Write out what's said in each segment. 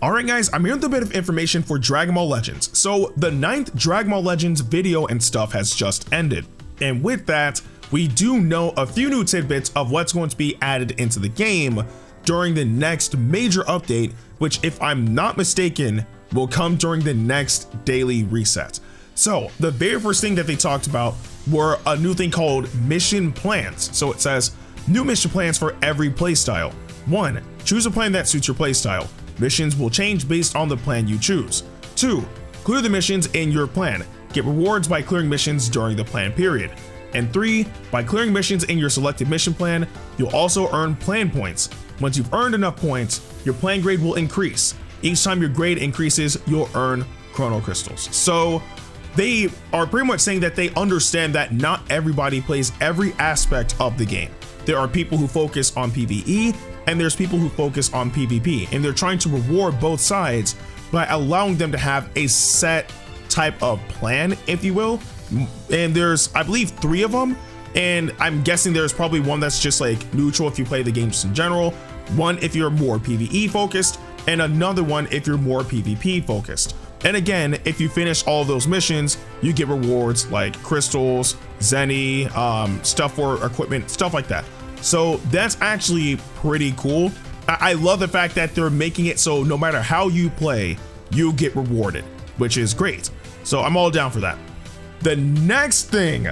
Alright guys, I'm here with a bit of information for Dragon Ball Legends. So the 9th Dragon Ball Legends video and stuff has just ended. And with that, we do know a few new tidbits of what's going to be added into the game during the next major update, which if I'm not mistaken, will come during the next daily reset. So the very first thing that they talked about were a new thing called mission plans. So it says new mission plans for every playstyle. 1. Choose a plan that suits your playstyle. Missions will change based on the plan you choose. 2. Clear the missions in your plan. Get rewards by clearing missions during the plan period. And 3. By clearing missions in your selected mission plan, you'll also earn plan points. Once you've earned enough points, your plan grade will increase. Each time your grade increases, you'll earn Chrono Crystals. So they are pretty much saying that they understand that not everybody plays every aspect of the game. There are people who focus on PvE and there's people who focus on PvP, and they're trying to reward both sides by allowing them to have a set type of plan, if you will. And there's, I believe, 3 of them, and I'm guessing there's probably one that's just like neutral if you play the games in general, one if you're more PvE focused, and another one if you're more PvP focused. And again, if you finish all of those missions, you get rewards like crystals, Zenny, stuff for equipment, stuff like that. So that's actually pretty cool. I love the fact that they're making it so no matter how you play, you get rewarded, which is great. So I'm all down for that. The next thing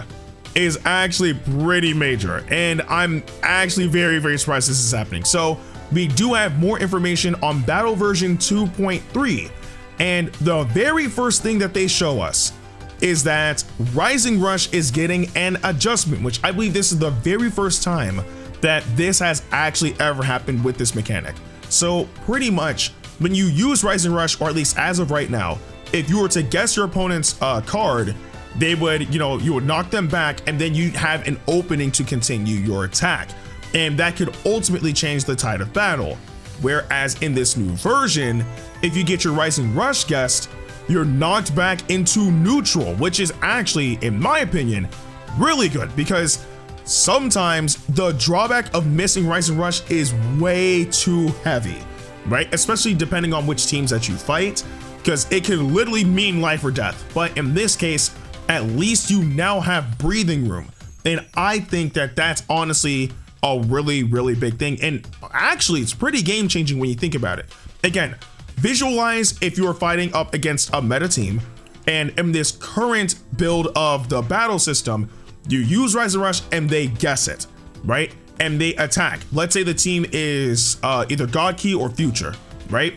is actually pretty major, and I'm actually very surprised this is happening. So we do have more information on Battle version 2.3. And the very first thing that they show us is that Rising Rush is getting an adjustment, which I believe this is the very first time that this has actually ever happened with this mechanic. So pretty much when you use Rising Rush, or at least as of right now, if you were to guess your opponent's card, they would, you would knock them back and then you have an opening to continue your attack. And that could ultimately change the tide of battle. Whereas in this new version, if you get your Rising Rush guessed, you're knocked back into neutral, which is actually, in my opinion, really good, because sometimes the drawback of missing Rising Rush is way too heavy, right? Especially depending on which teams that you fight, because it can literally mean life or death. But in this case, at least you now have breathing room. And I think that that's honestly a really big thing. And actually, it's pretty game changing when you think about it. Again, visualize if you're fighting up against a meta team, and in this current build of the battle system, you use Rising Rush and they guess it, right? And they attack. Let's say the team is either God Ki or Future, right?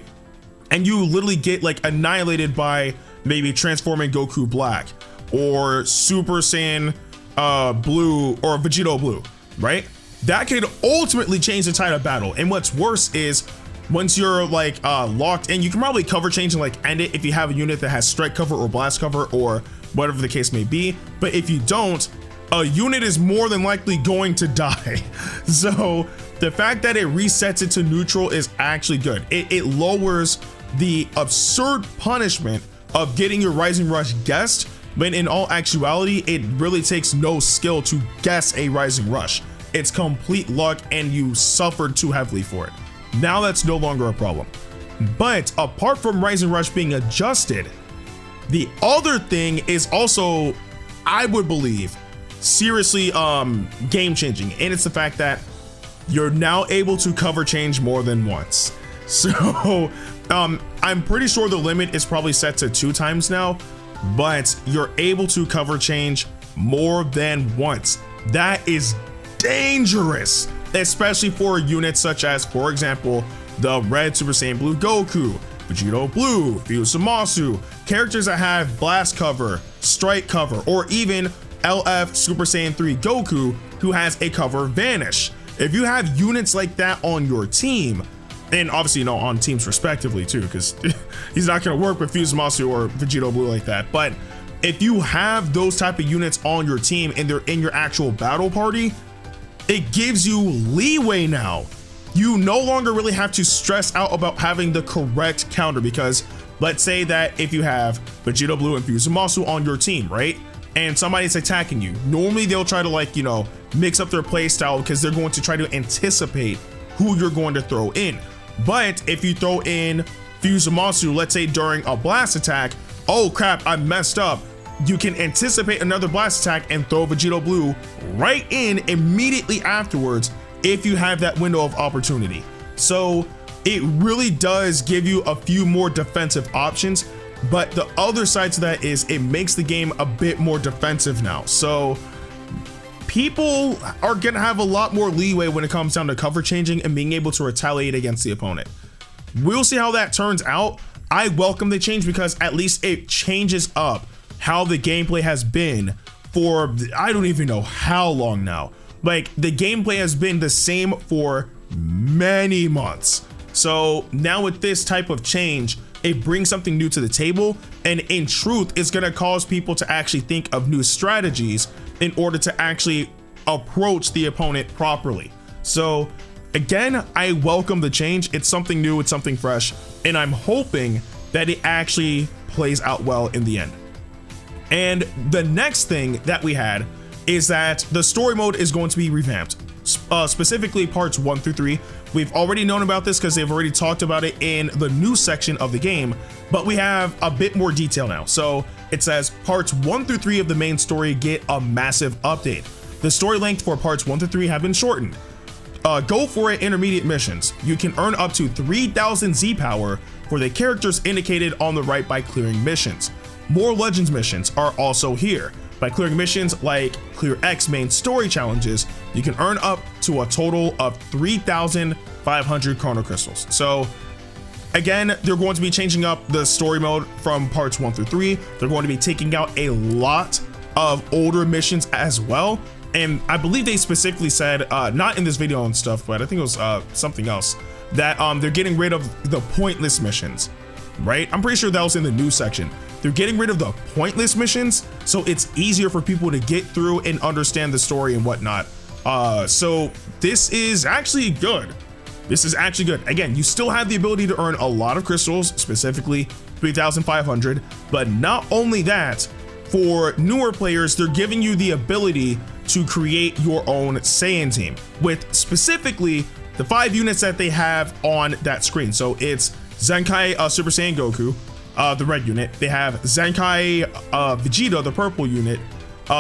And you literally get like annihilated by maybe transforming Goku Black or Super Saiyan Blue or Vegito Blue, right? That could ultimately change the tide of battle. And what's worse is once you're like locked in, you can probably cover change and like end it if you have a unit that has strike cover or blast cover or whatever the case may be. But if you don't, a unit is more than likely going to die. So the fact that it resets it to neutral is actually good. It lowers the absurd punishment of getting your Rising Rush guessed, when in all actuality, it really takes no skill to guess a Rising Rush. It's complete luck and you suffered too heavily for it. Now that's no longer a problem. But apart from Rising Rush being adjusted, the other thing is also, I would believe, seriously game changing, and it's the fact that you're now able to cover change more than once. So I'm pretty sure the limit is probably set to 2 times now, but you're able to cover change more than once. That is dangerous, especially for units such as, for example, the Red Super Saiyan Blue Goku, Vegito Blue, Fuse Zamasu, characters that have blast cover, strike cover, or even LF Super Saiyan 3 Goku, who has a cover Vanish. If you have units like that on your team, and obviously on teams respectively too, because he's not going to work with Fuse Zamasu or Vegito Blue like that, but if you have those type of units on your team and they're in your actual battle party, it gives you leeway now. You no longer really have to stress out about having the correct counter, because let's say that if you have Vegito Blue and Fuse Zamasu on your team, right? And somebody's attacking you, normally they'll try to like, mix up their play style because they're going to try to anticipate who you're going to throw in. But if you throw in Fuzumatsu, let's say during a blast attack, oh crap, I messed up. You can anticipate another blast attack and throw Vegito Blue right in immediately afterwards if you have that window of opportunity. So it really does give you a few more defensive options, but the other side to that is it makes the game a bit more defensive now. So people are gonna have a lot more leeway when it comes down to cover changing and being able to retaliate against the opponent. We'll see how that turns out. I welcome the change because at least it changes up how the gameplay has been for, I don't even know how long now. Like, the gameplay has been the same for many months. So now with this type of change, it brings something new to the table, and in truth, it's gonna cause people to actually think of new strategies in order to actually approach the opponent properly. So again, I welcome the change. It's something new, it's something fresh, and I'm hoping that it actually plays out well in the end. And the next thing that we had is that the story mode is going to be revamped, specifically parts 1 through 3. We've already known about this because they've already talked about it in the news section of the game, but we have a bit more detail now. So it says parts 1 through 3 of the main story get a massive update. The story length for parts 1 through 3 have been shortened. Go for it intermediate missions. You can earn up to 3,000 Z power for the characters indicated on the right by clearing missions. More Legends missions are also here. By clearing missions like Clear X main story challenges, you can earn up to a total of 3,500 Chrono Crystals. So again, they're going to be changing up the story mode from parts 1 through 3. They're going to be taking out a lot of older missions as well. And I believe they specifically said, not in this video and stuff, but I think it was something else, that they're getting rid of the pointless missions, right? I'm pretty sure that was in the news section. They're getting rid of the pointless missions, so it's easier for people to get through and understand the story and whatnot. So this is actually good. This is actually good. Again, you still have the ability to earn a lot of crystals, specifically 3,500, but not only that, for newer players, they're giving you the ability to create your own Saiyan team with specifically the 5 units that they have on that screen. So it's Zenkai Super Saiyan Goku, the red unit. They have Zenkai Vegeta, the purple unit.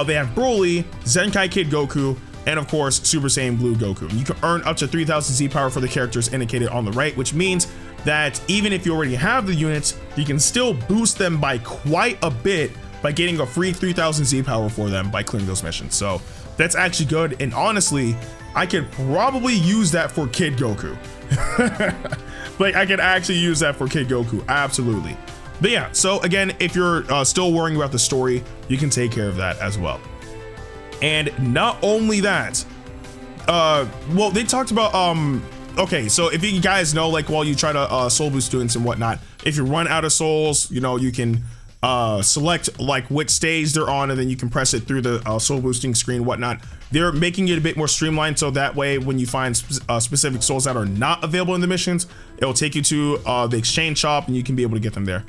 They have Broly, Zenkai Kid Goku, and of course Super Saiyan Blue Goku. And you can earn up to 3,000 Z power for the characters indicated on the right, which means that even if you already have the units, you can still boost them by quite a bit by getting a free 3,000 Z power for them by clearing those missions. So that's actually good, and honestly, I could probably use that for Kid Goku. Like, I could actually use that for Kid Goku, absolutely. But yeah, so again, if you're still worrying about the story, you can take care of that as well. And not only that, well, they talked about, okay, so if you guys know, like, while you try to soul boost students and whatnot, if you run out of souls, you know, you can select like which stage they're on, and then you can press it through the soul boosting screen, whatnot. They're making it a bit more streamlined, so that way when you find specific souls that are not available in the missions, it'll take you to the exchange shop and you can be able to get them there.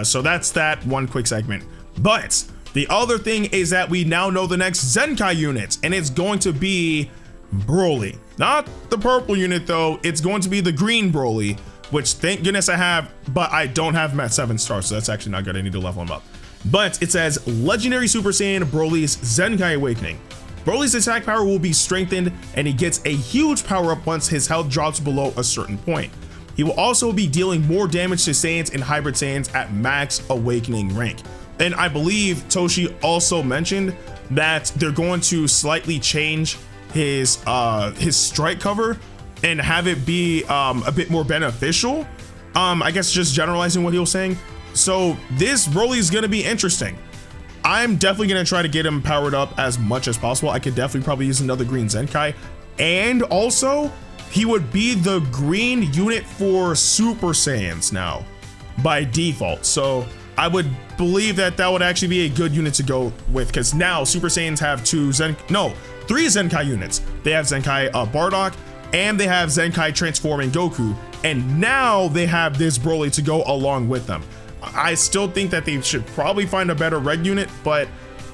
So that's that one quick segment. But the other thing is that we now know the next Zenkai unit, and it's going to be Broly. Not the purple unit though, it's going to be the green Broly, which thank goodness I have, but I don't have him at 7 stars, so that's actually not good. I need to level him up. But it says Legendary Super Saiyan Broly's Zenkai Awakening. Broly's attack power will be strengthened, and he gets a huge power up once his health drops below a certain point. He will also be dealing more damage to Saiyans and Hybrid Saiyans at max awakening rank. And I believe Toshi also mentioned that they're going to slightly change his strike cover and have it be a bit more beneficial. I guess just generalizing what he was saying. So this Broly is gonna be interesting. I'm definitely gonna try to get him powered up as much as possible. I could definitely probably use another green Zenkai, and also he would be the green unit for Super Saiyans now by default. So I would believe that that would actually be a good unit to go with, because now Super Saiyans have 3 Zenkai units. They have Zenkai Bardock, and they have Zenkai transforming Goku, and now they have this Broly to go along with them. I still think that they should probably find a better red unit, but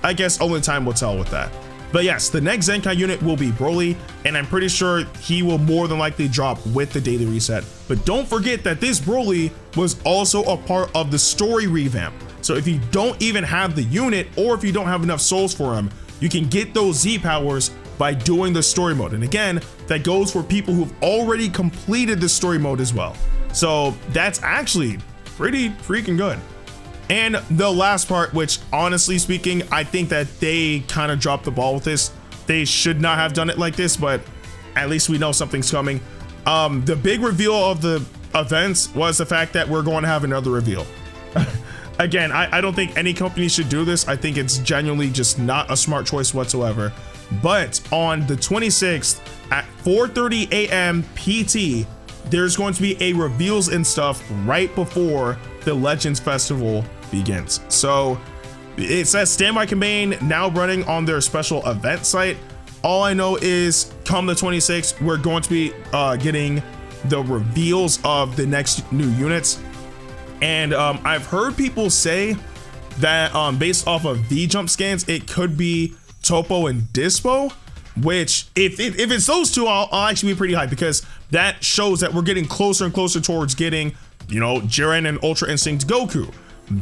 I guess only time will tell with that. But yes, the next Zenkai unit will be Broly, and I'm pretty sure he will more than likely drop with the daily reset. But don't forget that this Broly was also a part of the story revamp. So if you don't even have the unit, or if you don't have enough souls for him, you can get those Z powers by doing the story mode. And again, that goes for people who've already completed the story mode as well. So that's actually pretty freaking good. And the last part, which honestly speaking, I think that they kind of dropped the ball with this. They should not have done it like this, but at least we know something's coming. The big reveal of the events was the fact that we're going to have another reveal. Again, I don't think any company should do this. I think it's genuinely just not a smart choice whatsoever. But on the 26th at 4:30 a.m. PT, there's going to be a reveals and stuff right before the Legends Festival begins. So it says Standby Campaign now running on their special event site. All I know is come the 26th, we're going to be getting the reveals of the next new units. And I've heard people say that based off of V-Jump scans, it could be Topo and Dispo, which if it's those two, I'll actually be pretty hyped, because that shows that we're getting closer and closer towards getting, you know, Jiren and Ultra Instinct Goku.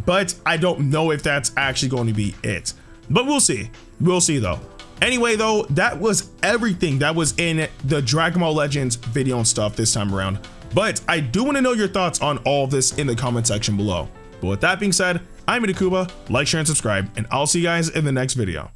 But I don't know if that's actually going to be it. But we'll see. We'll see though. Anyway though, that was everything that was in the Dragon Ball Legends video and stuff this time around. But I do want to know your thoughts on all of this in the comment section below. But with that being said, I'm Itakuba, like, share, and subscribe, and I'll see you guys in the next video.